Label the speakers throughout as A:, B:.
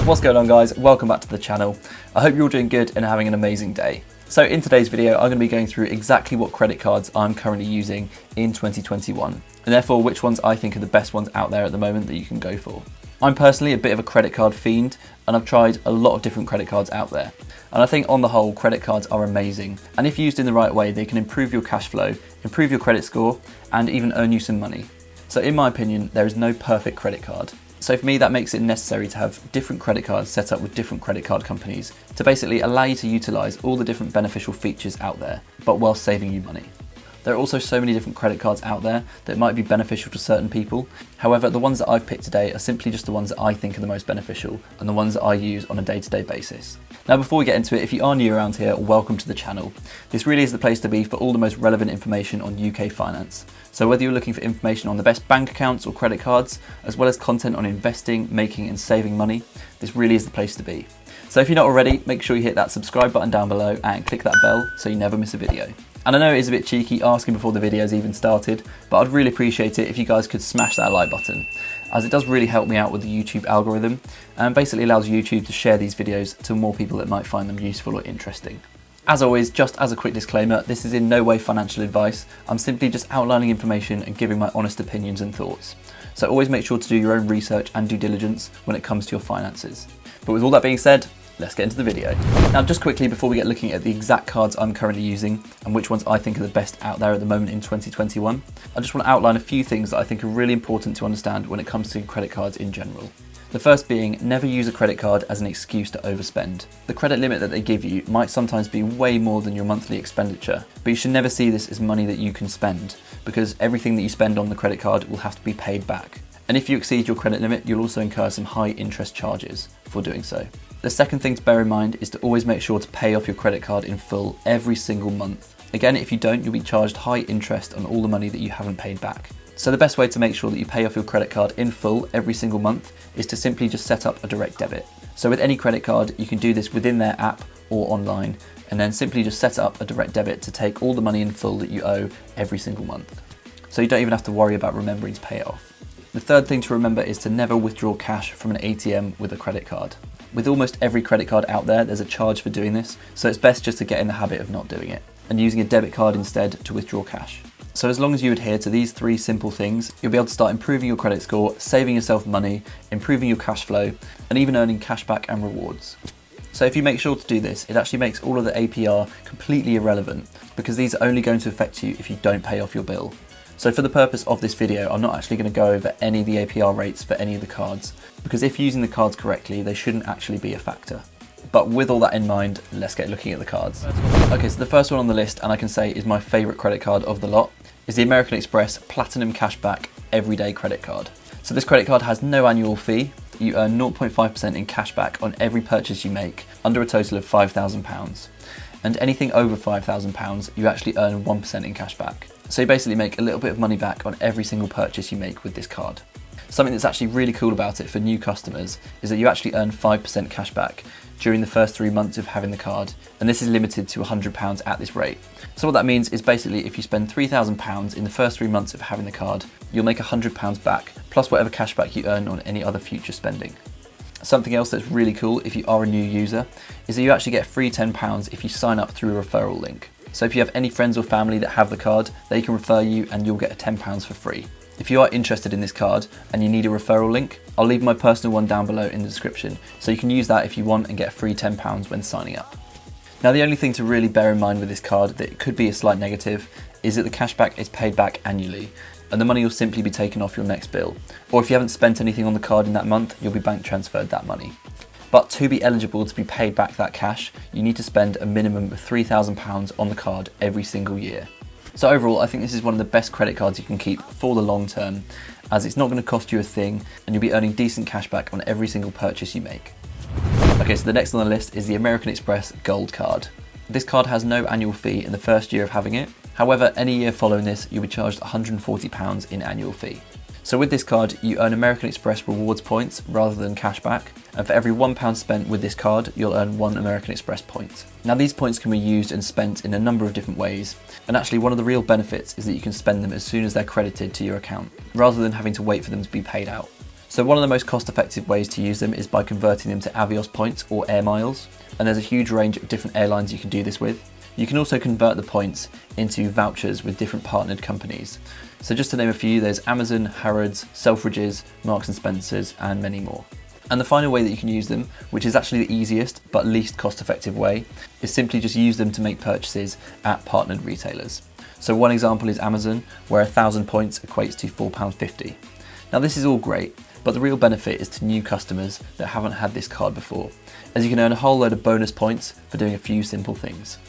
A: What's going on, guys? Welcome back to the channel. I hope you're all doing good and having an amazing day. So in today's video, I'm going to be going through exactly what credit cards I'm currently using in 2021, and therefore which ones I think are the best ones out there at the moment that you can go for. I'm personally a bit of a credit card fiend, and I've tried a lot of different credit cards out there. And I think on the whole, credit cards are amazing. And if used in the right way, they can improve your cash flow, improve your credit score, and even earn you some money. So in my opinion, there is no perfect credit card. So for me, that makes it necessary to have different credit cards set up with different credit card companies to basically allow you to utilize all the different beneficial features out there, but while saving you money. There are also so many different credit cards out there that might be beneficial to certain people. However, the ones that I've picked today are simply just the ones that I think are the most beneficial and the ones that I use on a day-to-day basis. Now, before we get into it, if you are new around here, welcome to the channel. This really is the place to be for all the most relevant information on UK finance. So whether you're looking for information on the best bank accounts or credit cards, as well as content on investing, making and saving money, this really is the place to be. So if you're not already, make sure you hit that subscribe button down below and click that bell so you never miss a video. And I know it is a bit cheeky asking before the video's even started, but I'd really appreciate it if you guys could smash that like button, as it does really help me out with the YouTube algorithm and basically allows YouTube to share these videos to more people that might find them useful or interesting. As always, just as a quick disclaimer, this is in no way financial advice. I'm simply just outlining information and giving my honest opinions and thoughts. So always make sure to do your own research and due diligence when it comes to your finances. But with all that being said, let's get into the video. Now, just quickly before we get looking at the exact cards I'm currently using and which ones I think are the best out there at the moment in 2021, I just want to outline a few things that I think are really important to understand when it comes to credit cards in general. The first being, never use a credit card as an excuse to overspend. The credit limit that they give you might sometimes be way more than your monthly expenditure, but you should never see this as money that you can spend, because everything that you spend on the credit card will have to be paid back. And if you exceed your credit limit, you'll also incur some high interest charges for doing so. The second thing to bear in mind is to always make sure to pay off your credit card in full every single month. Again, if you don't, you'll be charged high interest on all the money that you haven't paid back. So the best way to make sure that you pay off your credit card in full every single month is to simply just set up a direct debit. So with any credit card, you can do this within their app or online, and then simply just set up a direct debit to take all the money in full that you owe every single month. So you don't even have to worry about remembering to pay it off. The third thing to remember is to never withdraw cash from an ATM with a credit card. With almost every credit card out there, there's a charge for doing this, so it's best just to get in the habit of not doing it and using a debit card instead to withdraw cash. So as long as you adhere to these three simple things, you'll be able to start improving your credit score, saving yourself money, improving your cash flow, and even earning cashback and rewards. So if you make sure to do this, it actually makes all of the APR completely irrelevant, because these are only going to affect you if you don't pay off your bill. So for the purpose of this video, I'm not actually going to go over any of the APR rates for any of the cards, because if using the cards correctly, they shouldn't actually be a factor. But with all that in mind, let's get looking at the cards. Okay, so the first one on the list, and I can say is my favourite credit card of the lot, is the American Express Platinum Cashback Everyday Credit Card. So this credit card has no annual fee. You earn 0.5% in cashback on every purchase you make under a total of £5,000. And anything over £5,000, you actually earn 1% in cashback. So you basically make a little bit of money back on every single purchase you make with this card. Something that's actually really cool about it for new customers is that you actually earn 5% cashback during the first 3 months of having the card, and this is limited to £100 at this rate. So what that means is basically if you spend £3,000 in the first 3 months of having the card, you'll make £100 back, plus whatever cashback you earn on any other future spending. Something else that's really cool if you are a new user is that you actually get a free £10 if you sign up through a referral link. So if you have any friends or family that have the card, they can refer you and you'll get a £10 for free. If you are interested in this card and you need a referral link, I'll leave my personal one down below in the description, so you can use that if you want and get a free £10 when signing up. Now, the only thing to really bear in mind with this card that could be a slight negative is that the cashback is paid back annually, and the money will simply be taken off your next bill. Or if you haven't spent anything on the card in that month, you'll be bank transferred that money. But to be eligible to be paid back that cash, you need to spend a minimum of £3,000 on the card every single year. So overall, I think this is one of the best credit cards you can keep for the long term, as it's not going to cost you a thing and you'll be earning decent cashback on every single purchase you make. Okay, so the next on the list is the American Express Gold Card. This card has no annual fee in the first year of having it. However, any year following this, you'll be charged £140 in annual fee. So with this card, you earn American Express rewards points rather than cashback, and for every £1 spent with this card, you'll earn 1 American Express point. Now, these points can be used and spent in a number of different ways, and actually one of the real benefits is that you can spend them as soon as they're credited to your account, rather than having to wait for them to be paid out. So one of the most cost-effective ways to use them is by converting them to Avios points or air miles, and there's a huge range of different airlines you can do this with. You can also convert the points into vouchers with different partnered companies. So just to name a few, there's Amazon, Harrods, Selfridges, Marks and Spencers, and many more. And the final way that you can use them, which is actually the easiest but least cost-effective way, is simply just use them to make purchases at partnered retailers. So one example is Amazon, where 1,000 points equates to £4.50. Now this is all great, but the real benefit is to new customers that haven't had this card before, as you can earn a whole load of bonus points for doing a few simple things.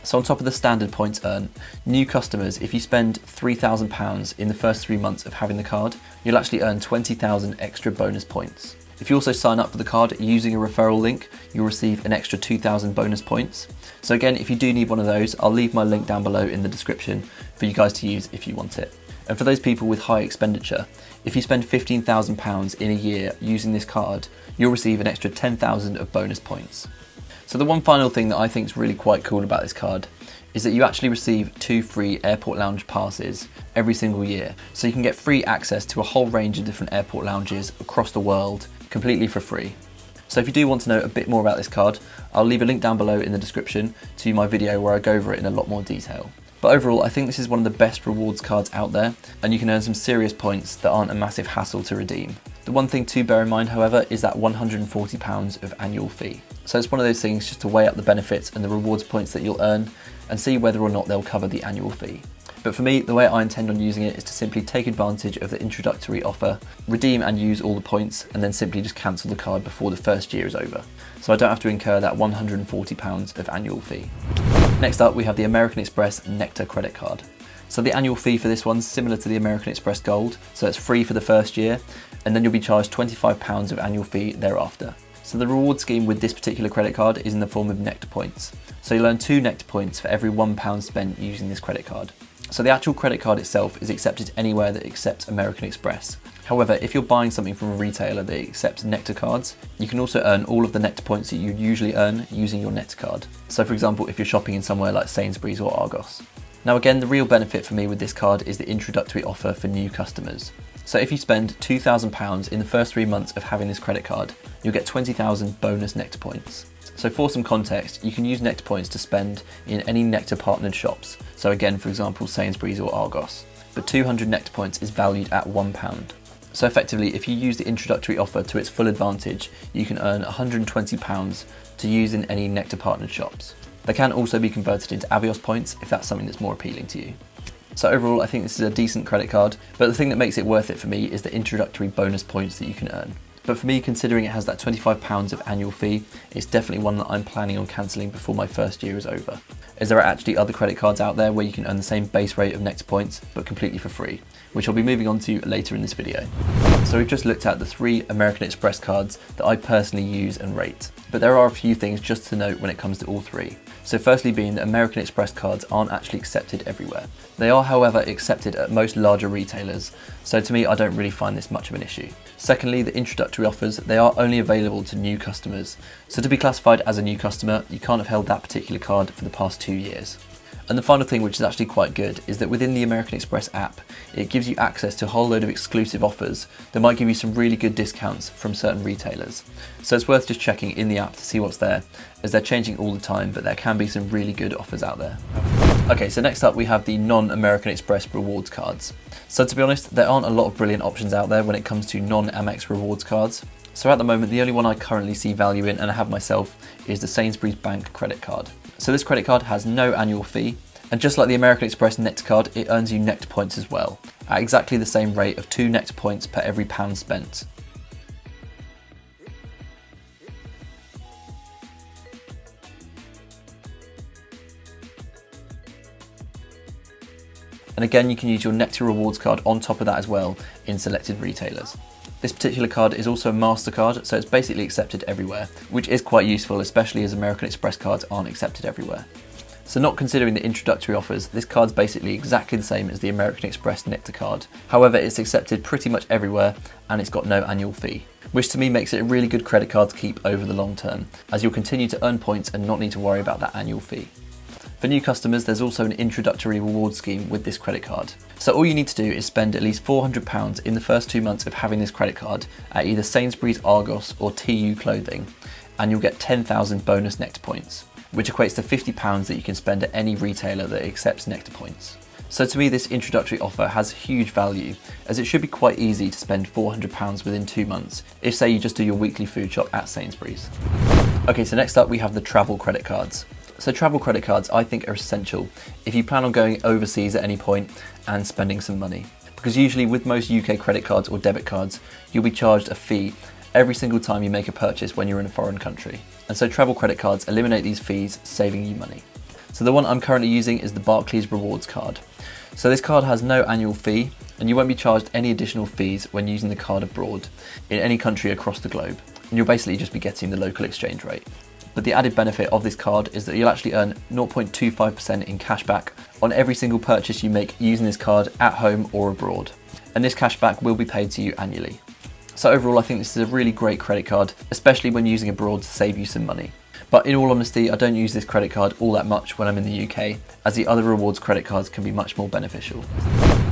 A: So on top of the standard points earned, new customers, if you spend £3,000 in the first 3 months of having the card, you'll actually earn 20,000 extra bonus points. If you also sign up for the card using a referral link, you'll receive an extra 2,000 bonus points. So again, if you do need one of those, I'll leave my link down below in the description for you guys to use if you want it. And for those people with high expenditure, if you spend £15,000 in a year using this card, you'll receive an extra 10,000 of bonus points. So the one final thing that I think is really quite cool about this card is that you actually receive 2 free airport lounge passes every single year. So you can get free access to a whole range of different airport lounges across the world completely for free. So if you do want to know a bit more about this card, I'll leave a link down below in the description to my video where I go over it in a lot more detail. But overall, I think this is one of the best rewards cards out there, and you can earn some serious points that aren't a massive hassle to redeem. The one thing to bear in mind, however, is that £140 of annual fee. So it's one of those things just to weigh up the benefits and the rewards points that you'll earn and see whether or not they'll cover the annual fee. But for me, the way I intend on using it is to simply take advantage of the introductory offer, redeem and use all the points, and then simply just cancel the card before the first year is over. So I don't have to incur that £140 of annual fee. Next up, we have the American Express Nectar credit card. So the annual fee for this one's similar to the American Express Gold, so it's free for the first year, and then you'll be charged £25 of annual fee thereafter. So the reward scheme with this particular credit card is in the form of Nectar points. So you'll earn 2 Nectar points for every £1 spent using this credit card. So the actual credit card itself is accepted anywhere that accepts American Express. However, if you're buying something from a retailer that accepts Nectar cards, you can also earn all of the Nectar points that you usually earn using your Nectar card. So for example, if you're shopping in somewhere like Sainsburys or Argos. Now again, the real benefit for me with this card is the introductory offer for new customers. So if you spend £2,000 in the first 3 months of having this credit card, you'll get 20,000 bonus Nectar points. So for some context, you can use Nectar points to spend in any Nectar partnered shops. So again, for example, Sainsbury's or Argos. But 200 Nectar points is valued at £1. So effectively, if you use the introductory offer to its full advantage, you can earn £120 to use in any Nectar partnered shops. They can also be converted into Avios points if that's something that's more appealing to you. So overall, I think this is a decent credit card, but the thing that makes it worth it for me is the introductory bonus points that you can earn. But for me, considering it has that £25 of annual fee, it's definitely one that I'm planning on cancelling before my first year is over, as there are actually other credit cards out there where you can earn the same base rate of Nectar points, but completely for free, which I'll be moving on to later in this video. So we've just looked at the 3 American Express cards that I personally use and rate, but there are a few things just to note when it comes to all 3. So firstly being that American Express cards aren't actually accepted everywhere. They are, however, accepted at most larger retailers, so to me I don't really find this much of an issue. Secondly, the introductory offers, they are only available to new customers. So to be classified as a new customer, you can't have held that particular card for the past 2 years. And the final thing, which is actually quite good, is that within the American Express app, it gives you access to a whole load of exclusive offers that might give you some really good discounts from certain retailers. So it's worth just checking in the app to see what's there, as they're changing all the time, but there can be some really good offers out there. Okay, so next up we have the non-American Express rewards cards. So to be honest, there aren't a lot of brilliant options out there when it comes to non-Amex rewards cards. So at the moment, the only one I currently see value in and I have myself is the Sainsburys Bank credit card. So this credit card has no annual fee, and just like the American Express Nectar card, it earns you Nectar points as well, at exactly the same rate of 2 Nectar points per every £1 spent. And again, you can use your Nectar rewards card on top of that as well in selected retailers. This particular card is also a MasterCard, so it's basically accepted everywhere, which is quite useful, especially as American Express cards aren't accepted everywhere. So not considering the introductory offers, this card's basically exactly the same as the American Express Nectar card. However, it's accepted pretty much everywhere and it's got no annual fee, which to me makes it a really good credit card to keep over the long term, as you'll continue to earn points and not need to worry about that annual fee. For new customers, there's also an introductory reward scheme with this credit card. So all you need to do is spend at least £400 in the first 2 months of having this credit card at either Sainsbury's, Argos or TU Clothing, and you'll get 10,000 bonus Nectar points, which equates to £50 that you can spend at any retailer that accepts Nectar points. So to me, this introductory offer has huge value, as it should be quite easy to spend £400 within 2 months, if say you just do your weekly food shop at Sainsbury's. Okay, so next up we have the travel credit cards. So travel credit cards I think are essential if you plan on going overseas at any point and spending some money. Because usually with most UK credit cards or debit cards, you'll be charged a fee every single time you make a purchase when you're in a foreign country. And so travel credit cards eliminate these fees, saving you money. So the one I'm currently using is the Barclays Rewards card. So this card has no annual fee, and you won't be charged any additional fees when using the card abroad in any country across the globe. And you'll basically just be getting the local exchange rate. But the added benefit of this card is that you'll actually earn 0.25% in cashback on every single purchase you make using this card at home or abroad. And this cashback will be paid to you annually. So overall, I think this is a really great credit card, especially when using abroad to save you some money. But in all honesty, I don't use this credit card all that much when I'm in the UK, as the other rewards credit cards can be much more beneficial.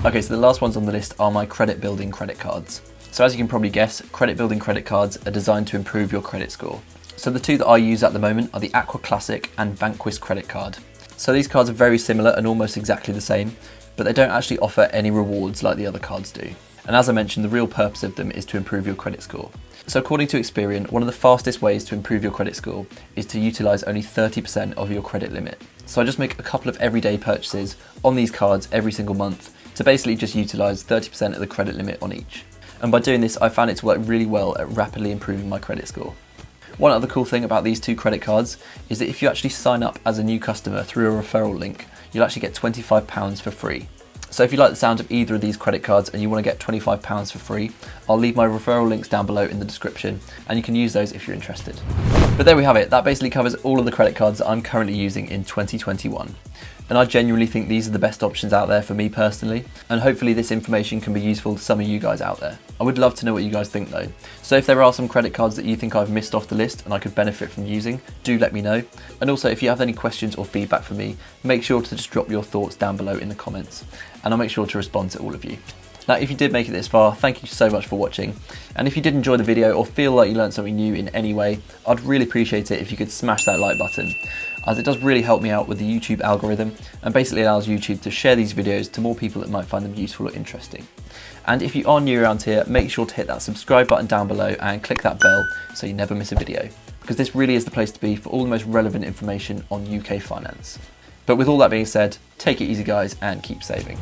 A: Okay, so the last ones on the list are my credit building credit cards. So as you can probably guess, credit building credit cards are designed to improve your credit score. So the two that I use at the moment are the Aqua Classic and Vanquis credit card. So these cards are very similar and almost exactly the same, but they don't actually offer any rewards like the other cards do. And as I mentioned, the real purpose of them is to improve your credit score. So according to Experian, one of the fastest ways to improve your credit score is to utilise only 30% of your credit limit. So I just make a couple of everyday purchases on these cards every single month to basically just utilise 30% of the credit limit on each. And by doing this, I found it to work really well at rapidly improving my credit score. One other cool thing about these two credit cards is that if you actually sign up as a new customer through a referral link, you'll actually get £25 for free. So if you like the sound of either of these credit cards and you want to get £25 for free, I'll leave my referral links down below in the description and you can use those if you're interested. But there we have it, that basically covers all of the credit cards that I'm currently using in 2021. And I genuinely think these are the best options out there for me personally, and hopefully this information can be useful to some of you guys out there. I would love to know what you guys think though. So if there are some credit cards that you think I've missed off the list and I could benefit from using, do let me know. And also if you have any questions or feedback for me, make sure to just drop your thoughts down below in the comments, and I'll make sure to respond to all of you. Now, if you did make it this far, thank you so much for watching. And if you did enjoy the video or feel like you learned something new in any way, I'd really appreciate it if you could smash that like button, as it does really help me out with the YouTube algorithm and basically allows YouTube to share these videos to more people that might find them useful or interesting. And if you are new around here, make sure to hit that subscribe button down below and click that bell so you never miss a video, because this really is the place to be for all the most relevant information on UK finance. But with all that being said, take it easy guys and keep saving.